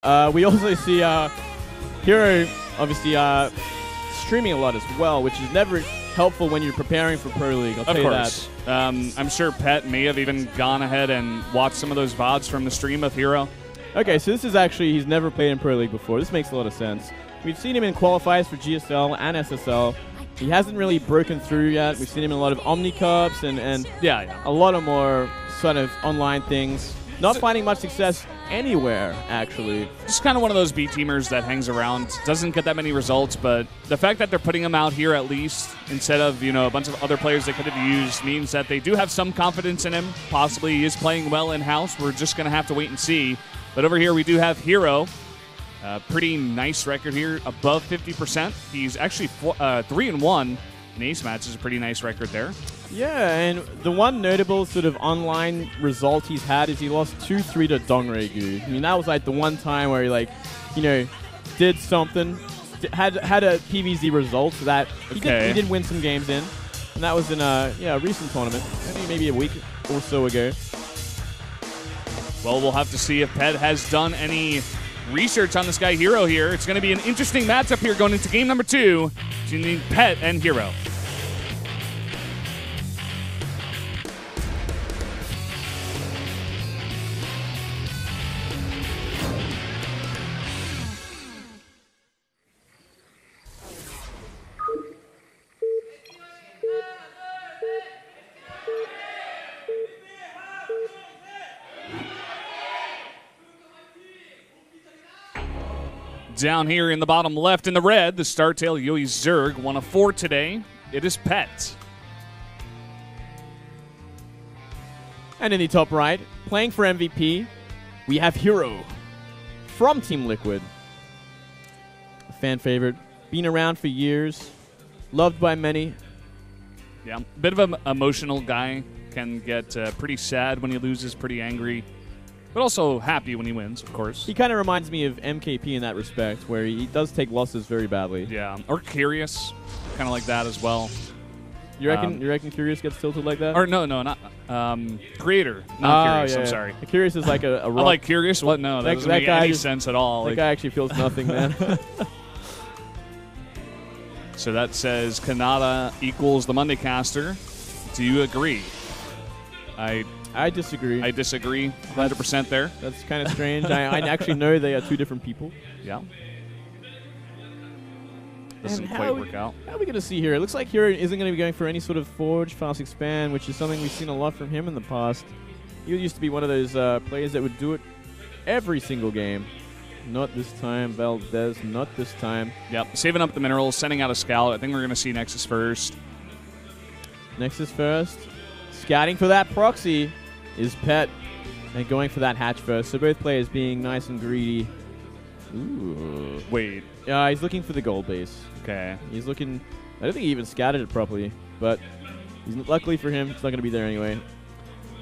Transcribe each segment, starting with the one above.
We also see Hero obviously streaming a lot as well, which is never helpful when you're preparing for Pro League. I'll tell you that. I'm sure Pet may have even gone ahead and watched some of those VODs from the stream of Hero. Okay, so this is actually, he's never played in Pro League before. This makes a lot of sense. We've seen him in qualifiers for GSL and SSL. He hasn't really broken through yet. We've seen him in a lot of Omni Cups and a lot of more sort of online things. Not finding much success anywhere, actually. Just kind of one of those B-teamers that hangs around, doesn't get that many results, but the fact that they're putting him out here at least instead of, you know, a bunch of other players they could have used means that they do have some confidence in him. Possibly he is playing well in-house. We're just going to have to wait and see. But over here we do have Hero. Pretty nice record here, above 50%. He's actually 3-1 in ace matches, a pretty nice record there. Yeah, and the one notable sort of online result he's had is he lost 2-3 to Dongregu. I mean, that was like the one time where he, like, you know, did something, had a PVZ result that he did win some games in, and that was in a recent tournament, maybe a week or so ago. Well, we'll have to see if Pet has done any research on this guy Hero here. It's going to be an interesting matchup here going into game number 2 between Pet and Hero. Down here in the bottom left in the red, the StarTale-yoe Zerg, 1 of 4 today. It is Pet. And in the top right, playing for MVP, we have Hero from Team Liquid. A fan favorite, been around for years, loved by many. Yeah, bit of an emotional guy, can get pretty sad when he loses, pretty angry. But also happy when he wins, of course. He kind of reminds me of MKP in that respect, where he does take losses very badly. Yeah, or Curious, kind of like that as well. You reckon Curious gets tilted like that? Or no, not Creator, not Curious. Yeah, I'm sorry. Curious is like a rock. I'm like Curious. What? No, that doesn't make any sense at all. That guy actually feels nothing, man. So that says Kanata equals the Monday Caster. Do you agree? I disagree. I disagree 100% there. That's kind of strange. I actually know they are two different people. Yeah. Doesn't quite work out. How are we going to see here? It looks like Hero isn't going to be going for any sort of Forge, Fast Expand, which is something we've seen a lot from him in the past. He used to be one of those players that would do it every single game. Not this time, Valdez. Not this time. Yep. Saving up the minerals, sending out a scout. I think we're going to see Nexus first. Nexus first. Scouting for that proxy is Pet, and going for that hatch first. So both players being nice and greedy. Ooh. Wait. He's looking for the gold base. Okay. He's looking. I don't think he even scouted it properly, but luckily for him, it's not going to be there anyway.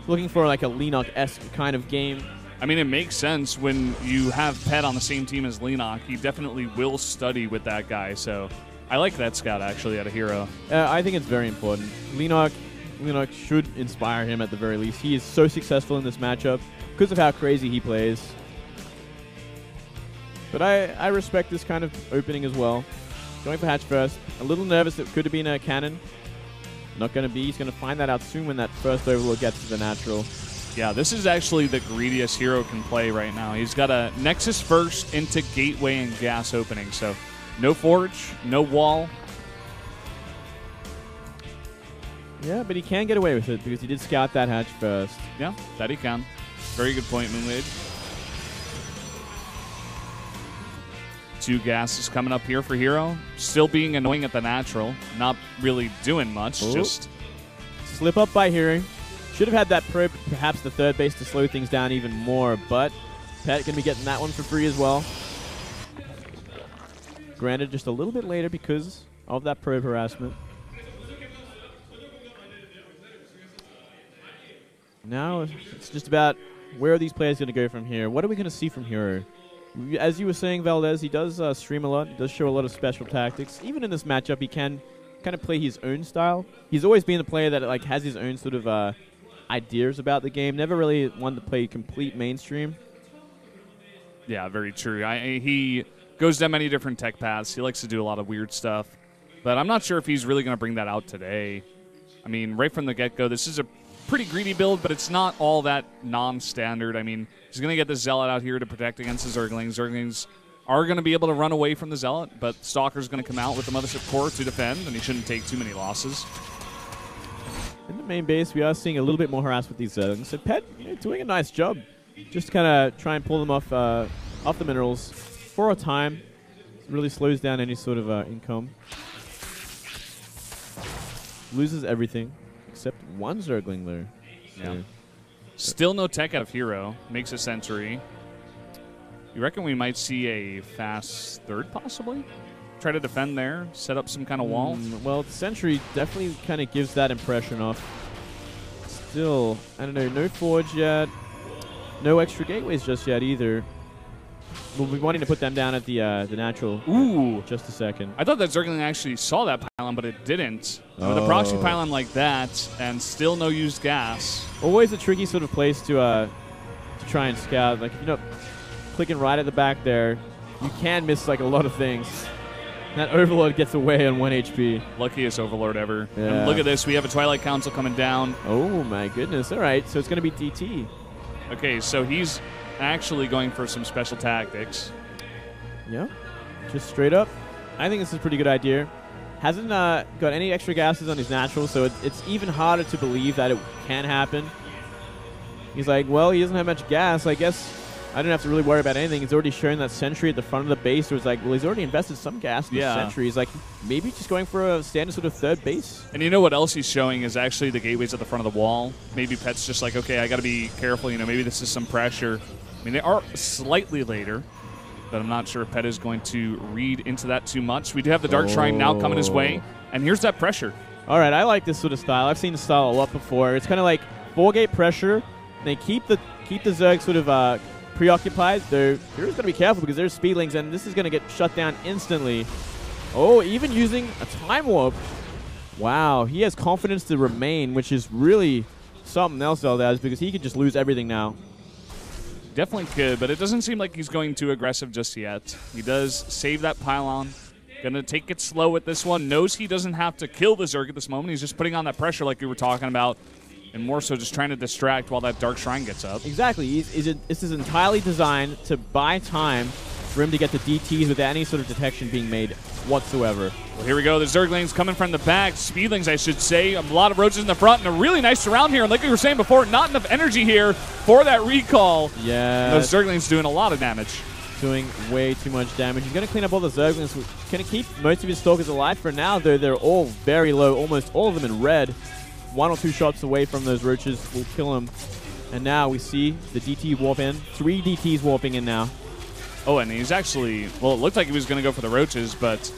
Looking for like a Leenock-esque kind of game. I mean, it makes sense when you have Pet on the same team as Leenock. He definitely will study with that guy. So I like that scout actually out of Hero. I think it's very important. Leenock should inspire him at the very least. He is so successful in this matchup because of how crazy he plays. But I respect this kind of opening as well. Going for hatch first. A little nervous. It could have been a cannon. Not going to be. He's going to find that out soon when that first overlord gets to the natural. Yeah, this is actually the greediest Hero can play right now. He's got a Nexus first into Gateway and Gas opening. So no Forge, no wall. Yeah, but he can get away with it because he did scout that hatch first. Yeah, that he can. Very good point, Moonwade. 2 gases coming up here for Hero. Still being annoying at the natural. Not really doing much. Ooh. Just slip up by Hero. Should have had that probe, perhaps the third base to slow things down even more, but Pet going to be getting that one for free as well. Granted, just a little bit later because of that probe harassment. Now it's just about where are these players going to go from here? What are we going to see from Hero? As you were saying, Valdez, he does stream a lot. He does show a lot of special tactics. Even in this matchup, he can kind of play his own style. He's always been a player that like has his own sort of ideas about the game. Never really wanted to play complete mainstream. Yeah, very true. He goes down many different tech paths. He likes to do a lot of weird stuff. But I'm not sure if he's really going to bring that out today. I mean, right from the get-go, this is a pretty greedy build, but it's not all that non-standard. I mean, he's going to get the Zealot out here to protect against the Zerglings. Zerglings are going to be able to run away from the Zealot, but Stalker's going to come out with the Mothership Core to defend, and he shouldn't take too many losses. In the main base, we are seeing a little bit more harass with these Zerglings. So Pet doing a nice job. Just kind of try and pull them off the minerals for a time. It really slows down any sort of income. Loses everything except one Zergling there. So yeah. Still no tech out of Hero. Makes a Sentry. You reckon we might see a fast third, possibly? Try to defend there, set up some kind of wall? Well, Sentry definitely kind of gives that impression off. Still, I don't know, no Forge yet. No extra gateways just yet either. We'll be wanting to put them down at the natural. Ooh. Just a second. I thought that Zergling actually saw that pylon, but it didn't. With a proxy pylon like that, and still no used gas. Always a tricky sort of place to try and scout. Like, if you're not clicking right at the back there, you can miss like a lot of things. That Overlord gets away on 1 HP. Luckiest Overlord ever. Yeah. And look at this. We have a Twilight Council coming down. Oh, my goodness. All right, so it's going to be DT. Okay, so he's actually going for some special tactics. Yeah, just straight up. I think this is a pretty good idea. Hasn't got any extra gases on his natural, so it's even harder to believe that it can happen. He's like, well, he doesn't have much gas. I guess I don't have to really worry about anything. He's already showing that Sentry at the front of the base. So it's like, well, he's already invested some gas in the Sentry. He's like, maybe just going for a standard sort of third base. And you know what else he's showing is actually the gateways at the front of the wall. Maybe Pet's just like, okay, I got to be careful. You know, maybe this is some pressure. I mean, they are slightly later, but I'm not sure if Pet is going to read into that too much. We do have the Dark Shrine now coming his way, and here's that pressure. All right, I like this sort of style. I've seen the style a lot before. It's kind of like 4-gate pressure. They keep the Zerg sort of preoccupied. Though Hero's got to be careful because there's speedlings, and this is going to get shut down instantly. Oh, even using a Time Warp. Wow, he has confidence to remain, which is really something else Zelda because he could just lose everything now. Definitely could, but it doesn't seem like he's going too aggressive just yet. He does save that pylon. Gonna take it slow with this one. Knows he doesn't have to kill the Zerg at this moment. He's just putting on that pressure like we were talking about, and more so just trying to distract while that Dark Shrine gets up. Exactly. This is entirely designed to buy time for him to get the DTs without any sort of detection being made whatsoever. Well, here we go. The Zerglings coming from the back. Speedlings, I should say. A lot of roaches in the front and a really nice surround here. And like we were saying before, not enough energy here for that recall. Yeah. Those Zerglings doing a lot of damage. Doing way too much damage. He's going to clean up all the Zerglings. Going to keep most of his Stalkers alive for now, though they're all very low. Almost all of them in red. 1 or 2 shots away from those roaches will kill him. And now we see the DT warp in. 3 DTs warping in now. Oh, and he's actually, well, it looked like he was going to go for the roaches, but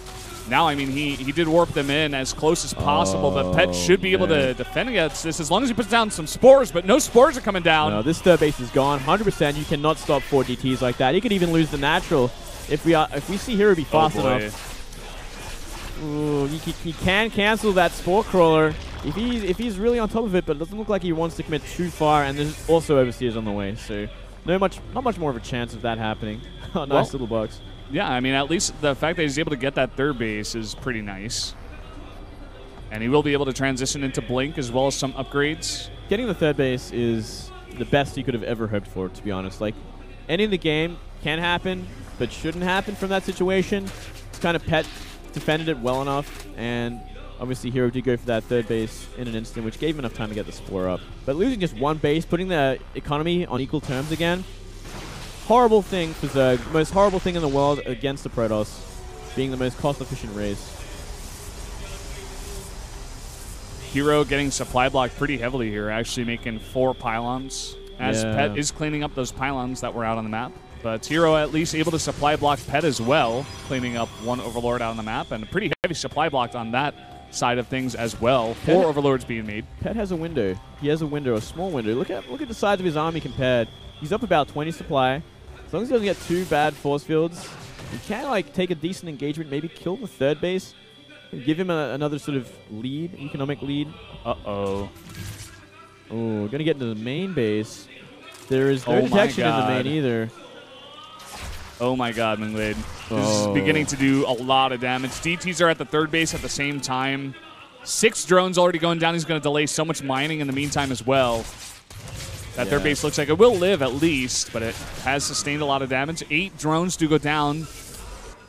now, I mean, he did warp them in as close as possible, but Pet should be able to defend against this as long as he puts down some spores, but no spores are coming down. No, this third base is gone. 100%. You cannot stop 4 DTs like that. He could even lose the natural if we see Hero be fast enough. Ooh, he can cancel that Spore Crawler if he's really on top of it, but it doesn't look like he wants to commit too far, and there's also Overseers on the way, so not much more of a chance of that happening. Oh, nice little box. Yeah, I mean, at least the fact that he's able to get that third base is pretty nice. And he will be able to transition into Blink as well as some upgrades. Getting the third base is the best he could have ever hoped for, to be honest. Like, ending the game can happen, but shouldn't happen from that situation. It's kind of Pet defended it well enough, and obviously Hero did go for that third base in an instant, which gave him enough time to get the Spore up. But losing just 1 base, putting the economy on equal terms again, horrible thing for Zerg. Most horrible thing in the world against the Protoss, being the most cost-efficient race. Hero getting supply blocked pretty heavily here, actually making 4 pylons, as Pet is cleaning up those pylons that were out on the map. But Hero at least able to supply block Pet as well, cleaning up 1 Overlord out on the map, and a pretty heavy supply block on that side of things as well. 4 Overlords being made. Pet has a window. He has a window, a small window. Look at the size of his army compared. He's up about 20 supply. As long as he doesn't get 2 bad force fields, he can like take a decent engagement, maybe kill the third base, and give him another sort of lead, economic lead. Uh-oh. Oh, gonna get into the main base. There is no detection in the main either. Oh my god, Minglade. This is beginning to do a lot of damage. DTs are at the third base at the same time. 6 drones already going down. He's going to delay so much mining in the meantime as well. That third base looks like it will live at least, but it has sustained a lot of damage. 8 drones do go down.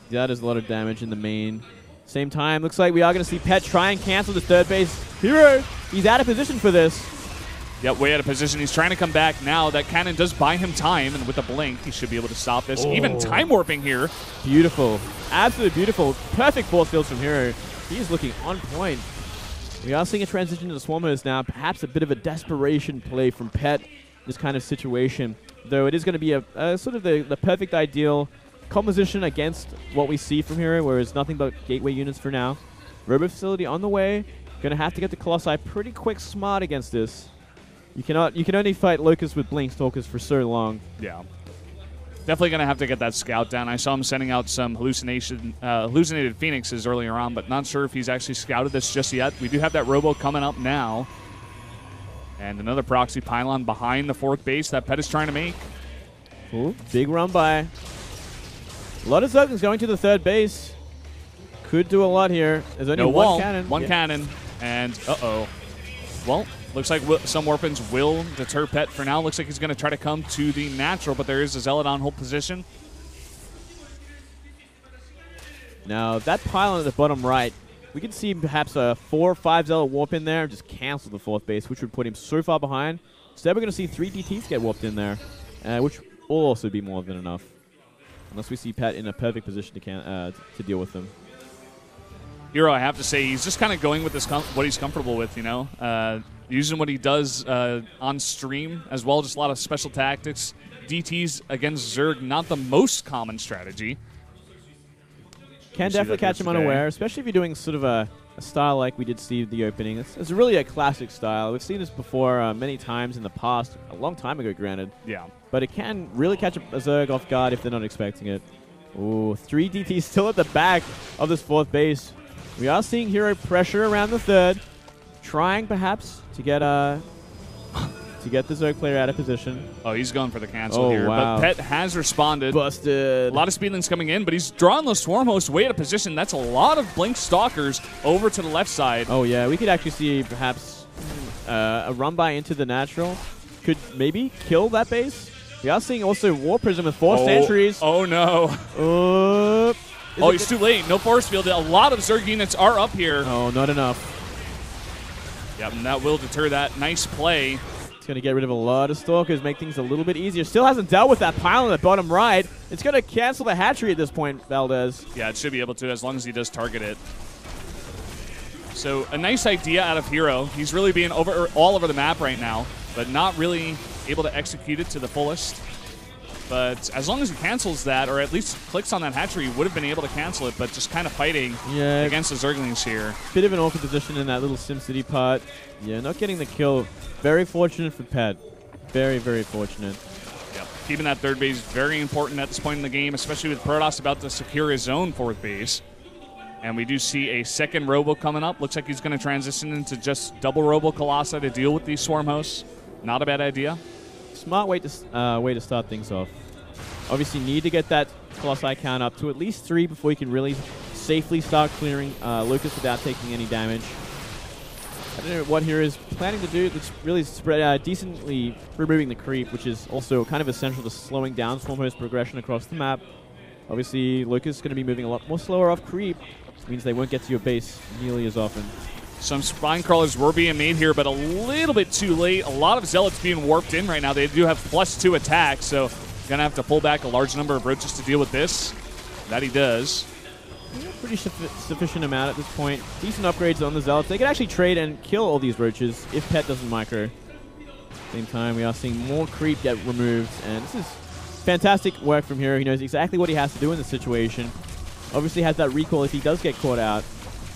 Yeah, that is a lot of damage in the main. Same time, looks like we are going to see Pet try and cancel the third base. Hero, he's out of position for this. Yep, way out of position. He's trying to come back now. That cannon does buy him time, and with a blink, he should be able to stop this. Even time warping here. Beautiful. Absolutely beautiful. Perfect force fields from Hero. He is looking on point. We are seeing a transition to the Swarmers now. Perhaps a bit of a desperation play from Pet in this kind of situation. Though it is going to be a sort of the perfect ideal composition against what we see from Hero, where it's nothing but gateway units for now. Robo Facility on the way. Going to have to get the Colossi pretty quick smart against this. You can only fight Locust with Blink Stalkers for so long. Yeah. Definitely going to have to get that scout down. I saw him sending out some hallucinated Phoenixes earlier on, but not sure if he's actually scouted this just yet. We do have that Robo coming up now. And another proxy pylon behind the 4th base that Pet is trying to make. Ooh, big run by. A lot of Zerglings going to the 3rd base. Could do a lot here. There's only one cannon. One cannon. And, uh-oh. Well, looks like some Warpins will deter Pet for now. Looks like he's going to try to come to the natural, but there is a Zealot on hold position. Now, that pylon at the bottom right, we can see perhaps a 4 or 5 Zealot warp in there and just cancel the 4th base, which would put him so far behind. Instead, we're going to see 3 DTs get warped in there, which will also be more than enough. Unless we see Pet in a perfect position to deal with them. Hero, I have to say, he's just kind of going with this what he's comfortable with, you know? Using what he does on stream as well, just a lot of special tactics. DTs against Zerg, not the most common strategy. Can definitely catch him unaware, especially if you're doing sort of a style like we did see the opening. It's really a classic style. We've seen this before many times in the past, a long time ago, granted. Yeah. But it can really catch a Zerg off guard if they're not expecting it. Ooh, 3 DTs still at the back of this 4th base. We are seeing Hero pressure around the 3rd, trying perhaps to get the Zerg player out of position. Oh, he's going for the cancel here. Wow. But Pet has responded. Busted. A lot of speedlings coming in, but he's drawing those Swarm Hosts way out of position. That's a lot of Blink Stalkers over to the left side. Oh, yeah. We could actually see perhaps a run by into the natural. Could maybe kill that base. We are seeing also War Prism with 4 sentries. Oh, no. He's too late. No force field. A lot of Zerg units are up here. Oh, not enough. Yep, and that will deter that. Nice play. It's going to get rid of a lot of Stalkers, make things a little bit easier. Still hasn't dealt with that pylon at the bottom right. It's going to cancel the hatchery at this point, Valdez. Yeah, it should be able to as long as he does target it. So a nice idea out of Hero. He's really being all over the map right now, but not really able to execute it to the fullest. But as long as he cancels that, or at least clicks on that hatchery, he would have been able to cancel it, but just kind of fighting against the Zerglings here. Bit of an awkward position in that little SimCity part. Yeah, not getting the kill. Very fortunate for Pet. Very, very fortunate. Yep. Keeping that 3rd base very important at this point in the game, especially with Protoss about to secure his own 4th base. And we do see a 2nd Robo coming up. Looks like he's going to transition into just double Robo Colossi to deal with these Swarm Hosts. Not a bad idea. Smart way to start things off. Obviously need to get that Colossi count up to at least 3 before you can really safely start clearing Locust without taking any damage. I don't know what Hero is planning to do. It's really decently removing the creep, which is also kind of essential to slowing down Swarm Host progression across the map. Obviously, Locust is going to be moving a lot more slower off creep, which means they won't get to your base nearly as often. Some Spine Crawlers were being made here, but a little bit too late. A lot of Zealots being warped in right now. They do have +2 attack, so going to have to pull back a large number of roaches to deal with this. That he does. Yeah, pretty sufficient amount at this point. Decent upgrades on the Zealots. They can actually trade and kill all these roaches if Pet doesn't micro. Same time, we are seeing more creep get removed, and this is fantastic work from Hero. He knows exactly what he has to do in this situation. Obviously has that recall if he does get caught out.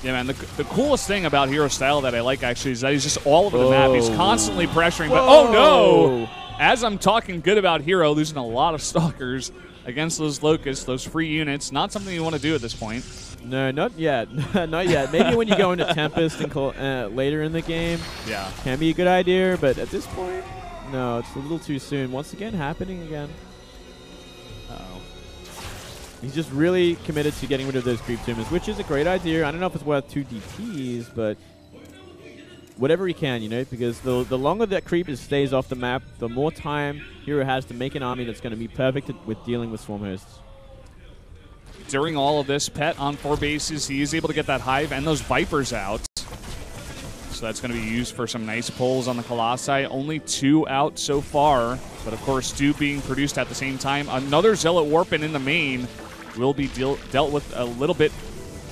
Yeah, man, the coolest thing about Hero style that I like, actually, is that he's just all over the map. He's constantly pressuring, but oh no! As I'm talking good about Hero, losing a lot of Stalkers against those Locusts, those free units, not something you want to do at this point. No, not yet. Not yet. Maybe when you go into Tempest and later in the game, yeah, can be a good idea, but at this point, no, it's a little too soon. Once again, happening again. Uh-oh. He's just really committed to getting rid of those creep tumors, which is a great idea. I don't know if it's worth 2 DTs, but whatever he can, you know, because the longer that creep stays off the map, the more time Hero has to make an army that's going to be perfect with dealing with swarm hosts. During all of this, Pet on 4 bases, he is able to get that Hive and those Vipers out. So that's going to be used for some nice pulls on the Colossi. Only 2 out so far, but of course 2 being produced at the same time. Another Zealot Warpin in the main will be dealt with a little bit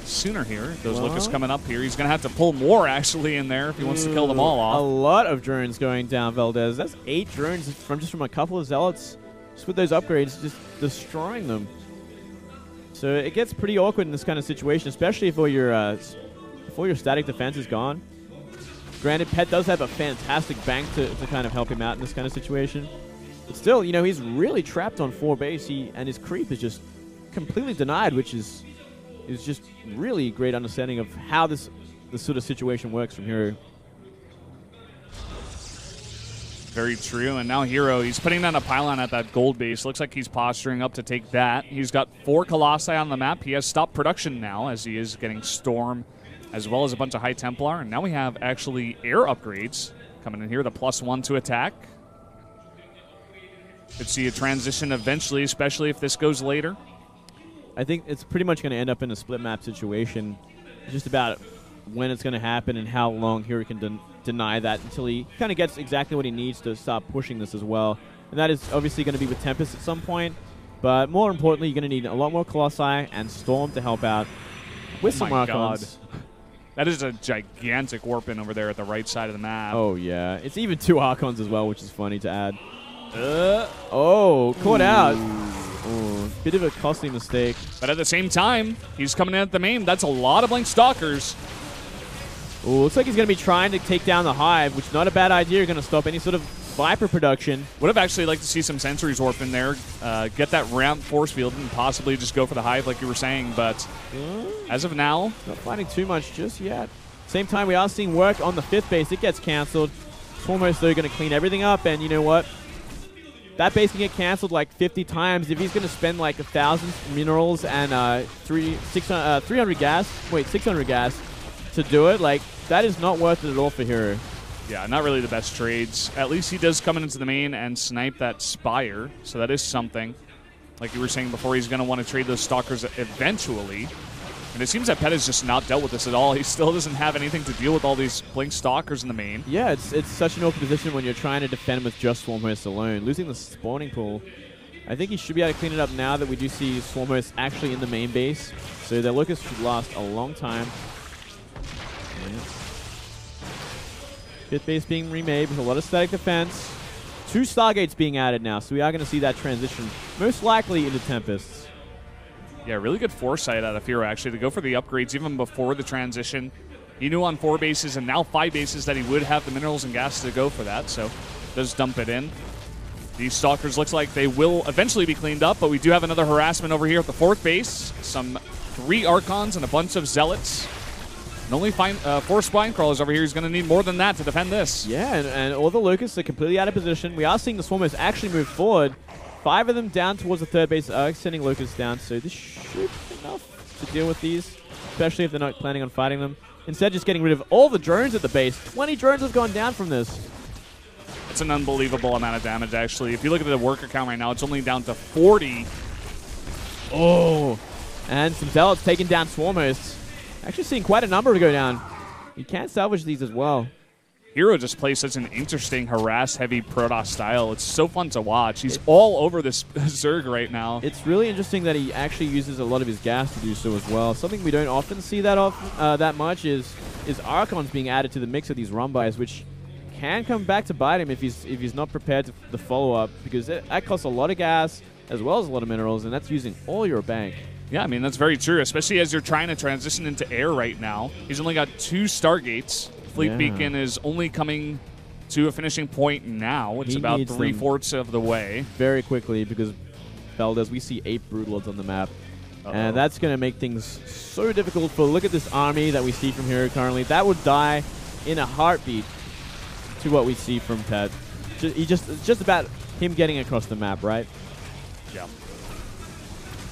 sooner here. Those Locusts coming up here. He's going to have to pull more actually in there if he wants to kill them all off. A lot of drones going down, Valdez. That's 8 drones from a couple of Zealots. Just with those upgrades, just destroying them. So it gets pretty awkward in this kind of situation, especially if all your static defense is gone. Granted, Pet does have a fantastic bank to kind of help him out in this kind of situation. But still, you know, he's really trapped on 4 base, and his creep is just completely denied, which is just really great understanding of how this sort of situation works from Hero. Very true. And now Hero, he's putting down a pylon at that gold base. Looks like he's posturing up to take that. He's got 4 Colossi on the map. He has stopped production now as he is getting Storm as well as a bunch of High Templar. And now we have actually air upgrades coming in here. The +1 to attack. Could see a transition eventually, especially if this goes later. I think it's pretty much going to end up in a split map situation. It's just about when it's going to happen and how long Hero can deny that until he kind of gets exactly what he needs to stop pushing this as well. And that is obviously going to be with Tempest at some point. But more importantly, you're going to need a lot more Colossi and Storm to help out with some Archons. That is a gigantic Warpin over there at the right side of the map. Oh, yeah. It's even 2 Archons as well, which is funny to add. Caught out. Ooh, bit of a costly mistake. But at the same time, he's coming in at the main. That's a lot of Blink Stalkers. Ooh, looks like he's going to be trying to take down the Hive, which is not a bad idea. You're going to stop any sort of Viper production. Would have actually liked to see some Sentries Warp in there, get that ramp force field, and possibly just go for the Hive like you were saying. But as of now, not finding too much just yet. Same time, we are seeing work on the 5th base. It gets canceled. It's almost though going to clean everything up, and you know what? That base can get canceled like 50 times. If he's going to spend like 1,000 minerals and 600 gas to do it, like that is not worth it at all for Hero. Yeah, not really the best trades. At least he does come into the main and snipe that Spire, so that is something. Like you were saying before, he's going to want to trade those Stalkers eventually. And it seems that Pet has just not dealt with this at all. He still doesn't have anything to deal with all these Blink Stalkers in the main. Yeah, it's such an awkward position when you're trying to defend with just Swarm Hosts alone. Losing the spawning pool, I think he should be able to clean it up now that we do see Swarm Hosts actually in the main base. So their Locust should last a long time. Yeah. 5th base being remade with a lot of static defense. 2 Stargates being added now, so we are going to see that transition most likely into Tempests. Yeah, really good foresight out of Hero, actually, to go for the upgrades even before the transition. He knew on 4 bases and now 5 bases that he would have the minerals and gas to go for that, so does dump it in. These Stalkers looks like they will eventually be cleaned up, but we do have another harassment over here at the 4th base. Some 3 Archons and a bunch of Zealots. And only 4 Spine Crawlers over here. He's going to need more than that to defend this. Yeah, and all the Locusts are completely out of position. We are seeing the Swarmers actually move forward. 5 of them down towards the 3rd base are sending Locusts down, so this should be enough to deal with these, especially if they're not planning on fighting them. Instead, just getting rid of all the drones at the base. 20 drones have gone down from this. It's an unbelievable amount of damage, actually. If you look at the worker count right now, it's only down to 40. Oh, and some Zealots taking down Swarm Hosts. Actually seeing quite a number go down. You can salvage these as well. Hero just plays such an interesting harass-heavy Protoss style. It's so fun to watch. He's all over this Zerg right now. It's really interesting that he actually uses a lot of his gas to do so as well. Something we don't often see that much is Archons being added to the mix of these run-bys, which can come back to bite him if he's not prepared to the follow-up, because that costs a lot of gas as well as a lot of minerals, and that's using all your bank. Yeah, I mean, that's very true, especially as you're trying to transition into air right now. He's only got 2 Stargates. Fleet Beacon is only coming to a finishing point now. It's about 3/4 of the way. Very quickly, because Valdez, we see 8 Broodlords on the map. And that's going to make things so difficult for, look at this army that we see from Hero currently. That would die in a heartbeat to what we see from Pet. It's just about him getting across the map, right? Yeah.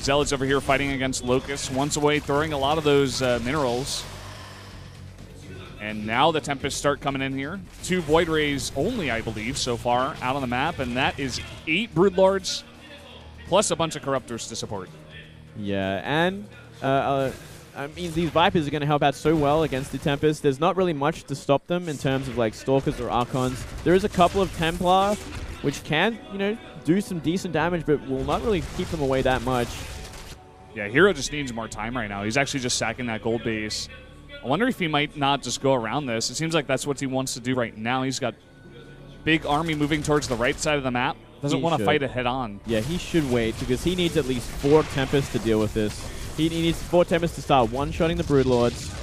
Zealots over here fighting against Locust. Once away, throwing a lot of those minerals. And now the Tempests start coming in here. 2 Void Rays only, I believe, so far out on the map. And that is 8 Broodlords plus a bunch of Corruptors to support. Yeah, and I mean, these Vipers are going to help out so well against the Tempest. There's not really much to stop them in terms of like Stalkers or Archons. There is a couple of Templar, which can, you know, do some decent damage, but will not really keep them away that much. Yeah, Hero just needs more time right now. He's actually just sacking that gold base. I wonder if he might not just go around this. It seems like that's what he wants to do right now. He's got big army moving towards the right side of the map. Doesn't want to fight it head on. Yeah, he should wait because he needs at least 4 Tempests to deal with this. He needs 4 Tempests to start one-shotting the Broodlords.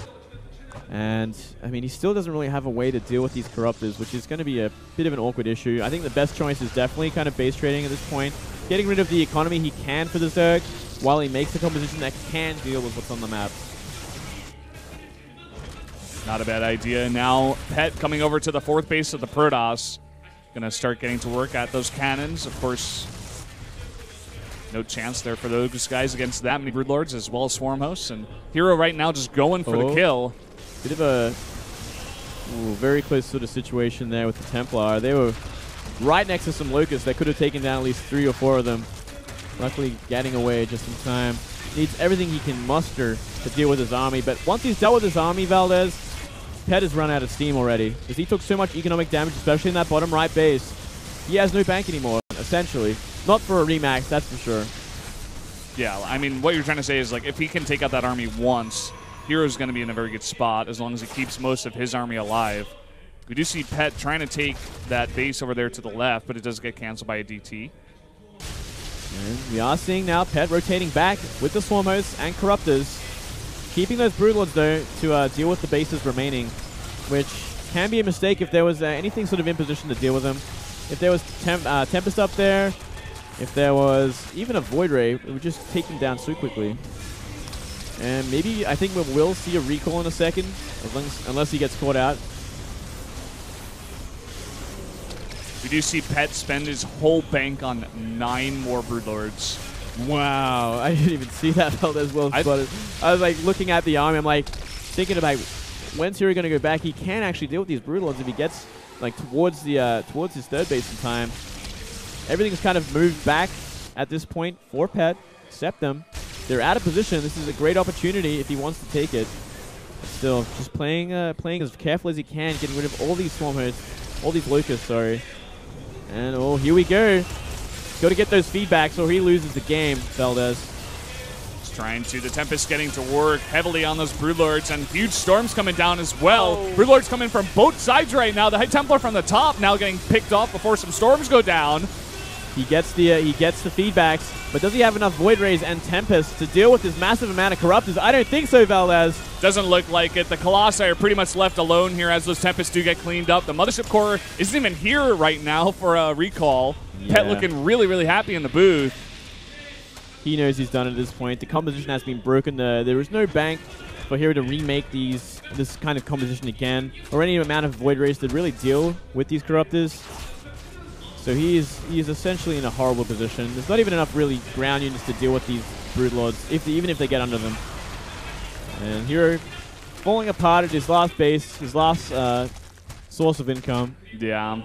And, I mean, he still doesn't really have a way to deal with these Corruptors, which is going to be a bit of an awkward issue. I think the best choice is definitely kind of base trading at this point. Getting rid of the economy he can for the Zerg while he makes a composition that can deal with what's on the map. Not a bad idea. Now, Pet coming over to the 4th base of the Protoss. Going to start getting to work at those cannons. Of course, no chance there for those guys against that many Broodlords as well as Swarm Hosts. And Hero right now just going for the kill. Bit of a very close sort of situation there with the Templar. They were right next to some Locusts that could have taken down at least 3 or 4 of them. Luckily getting away just in time. Needs everything he can muster to deal with his army. But once he's dealt with his army, Valdez, Pet has run out of steam already. Because he took so much economic damage, especially in that bottom right base. He has no bank anymore, essentially. Not for a remax, that's for sure. Yeah, I mean, what you're trying to say is, like, if he can take out that army once, Hero's going to be in a very good spot as long as he keeps most of his army alive. We do see Pet trying to take that base over there to the left, but it does get canceled by a DT. And we are seeing now Pet rotating back with the Swarm Hosts and Corruptors. Keeping those Broodlords, though, to deal with the bases remaining, which can be a mistake if there was anything sort of in position to deal with them. If there was Tempest up there, if there was even a Void Ray, it would just take them down so quickly. And maybe, I think we will see a recall in a second, unless he gets caught out. We do see Pet spend his whole bank on 9 more Broodlords. Wow, I didn't even see that belt as well spotted. I was like looking at the army, I'm like thinking about when's Hero going to go back. He can actually deal with these Broodlords if he gets like towards his 3rd base in time. Everything's kind of moved back at this point for Pet, except them. They're out of position. This is a great opportunity if he wants to take it. But still, just playing as careful as he can, getting rid of all these Swarm Hosts, all these Locusts, sorry. And oh, here we go. Got to get those feedbacks or he loses the game, Valdez. Just trying to. The Tempest getting to work heavily on those Broodlords, and huge storms coming down as well. Broodlords coming from both sides right now. The High Templar from the top now getting picked off before some storms go down. He gets the feedbacks, but does he have enough Void Rays and Tempests to deal with this massive amount of Corruptors? I don't think so, Valdez. Doesn't look like it. The Colossi are pretty much left alone here as those Tempests do get cleaned up. The Mothership Core isn't even here right now for a recall. Yeah. Pet looking really, really happy in the booth. He knows he's done at this point. The composition has been broken. There is no bank for Hero to remake this kind of composition again, or any amount of Void Rays to really deal with these Corruptors. So he is essentially in a horrible position. There's not even enough really ground units to deal with these Broodlords, even if they get under them. And Hero falling apart at his last base, his last source of income. Yeah.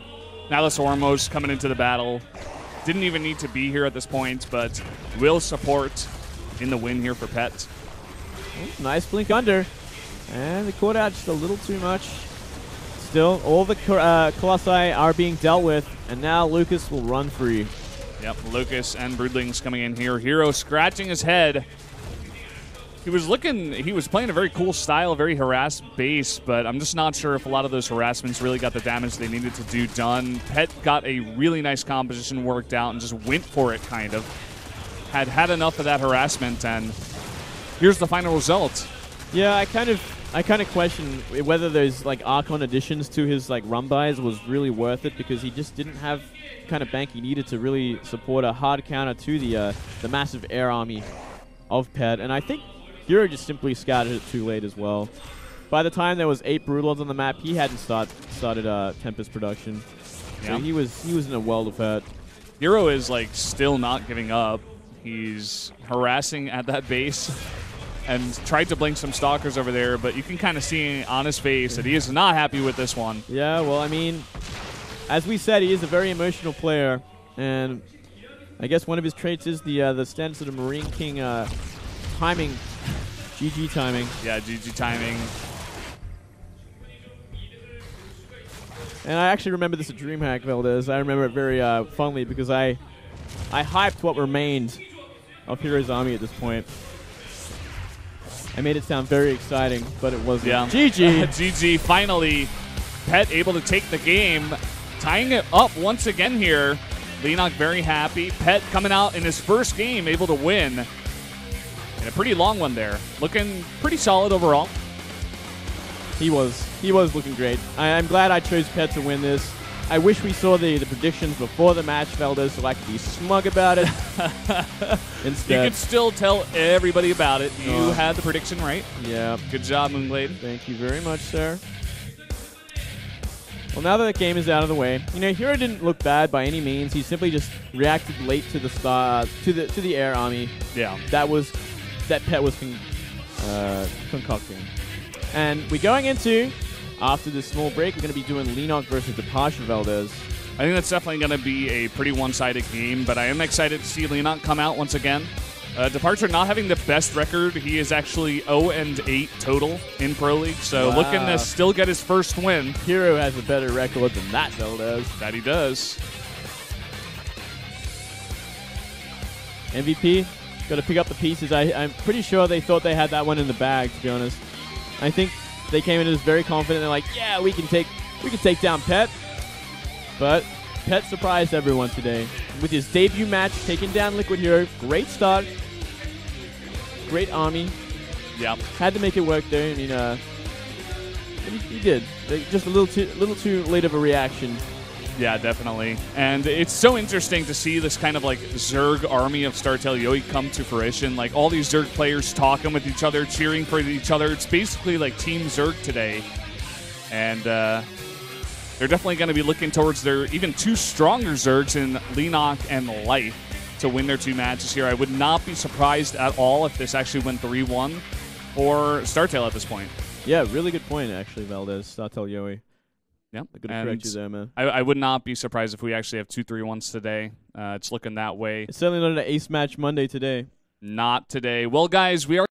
Now the Swarm Hosts coming into the battle. Didn't even need to be here at this point, but will support in the win here for Pet. Oh, nice blink under. And they caught out just a little too much. Still, all the Colossi are being dealt with, and now Lucas will run free. Yep, Lucas and Broodlings coming in here. Hero scratching his head. He was playing a very cool style, very harassed base, but I'm just not sure if a lot of those harassments really got the damage they needed to do done. Pet got a really nice composition worked out and just went for it, kind of. Had enough of that harassment, and here's the final result. Yeah, I kind of question whether those like Archon additions to his like run buys was really worth it, because he just didn't have the kind of bank he needed to really support a hard counter to the massive air army of Pet. And I think Hero just simply scouted it too late as well. By the time there was 8 Broodlords on the map, he hadn't started Tempest production. So he was in a world of hurt. Hero is like still not giving up. He's harassing at that base and tried to blink some stalkers over there, but you can kind of see on his face that he is not happy with this one. Yeah, well, I mean, as we said, he is a very emotional player, and I guess one of his traits is the stance of the Marine King timing, GG timing. Yeah, GG timing. And I actually remember this at DreamHack, Valdez. I remember it very fondly because I hyped what remained of Hero's Army at this point. I made it sound very exciting, but it wasn't. Yeah. GG. GG. Finally, Pet able to take the game, tying it up once again here. Leenock very happy. Pet coming out in his first game, able to win. And a pretty long one there. Looking pretty solid overall. He was looking great. I'm glad I chose Pet to win this. I wish we saw the predictions before the match, Valdez, so I could be smug about it. Instead, you could still tell everybody about it. You had the prediction right. Yeah. Good job, Moonglade. Thank you very much, sir. Well, now that the game is out of the way, you know, Hero didn't look bad by any means. He simply just reacted late to the to the air army. Yeah. That Pet was concocting. And we're going into, after this small break, we're going to be doing Leenock versus Departure, Valdez. I think that's definitely going to be a pretty one-sided game, but I am excited to see Leenock come out once again. Departure not having the best record. He is actually 0-8 total in Pro League, so looking to still get his first win. Hero has a better record than that, Valdez. That he does. MVP, got to pick up the pieces. I'm pretty sure they thought they had that one in the bag, to be honest. I think they came into this very confident. They're like, yeah, we can take down Pet. But Pet surprised everyone today with his debut match, taking down Liquid Hero. Great start. Great army. Yeah. Had to make it work there. I mean, he did. Just a little too late of a reaction. Yeah, definitely. And it's so interesting to see this kind of like Zerg army of StarTale-yoe come to fruition. Like all these Zerg players talking with each other, cheering for each other. It's basically like Team Zerg today. And they're definitely going to be looking towards their even two stronger Zergs in Leenock and Life to win their two matches here. I would not be surprised at all if this actually went 3-1 for StarTale at this point. Yeah, really good point, actually, Valdez. StarTale-yoe. Yep. I'm going to correct you there, man. I would not be surprised if we actually have 2 3-1s today. It's looking that way. It's certainly not an ace match Monday today. Not today. Well, guys, we are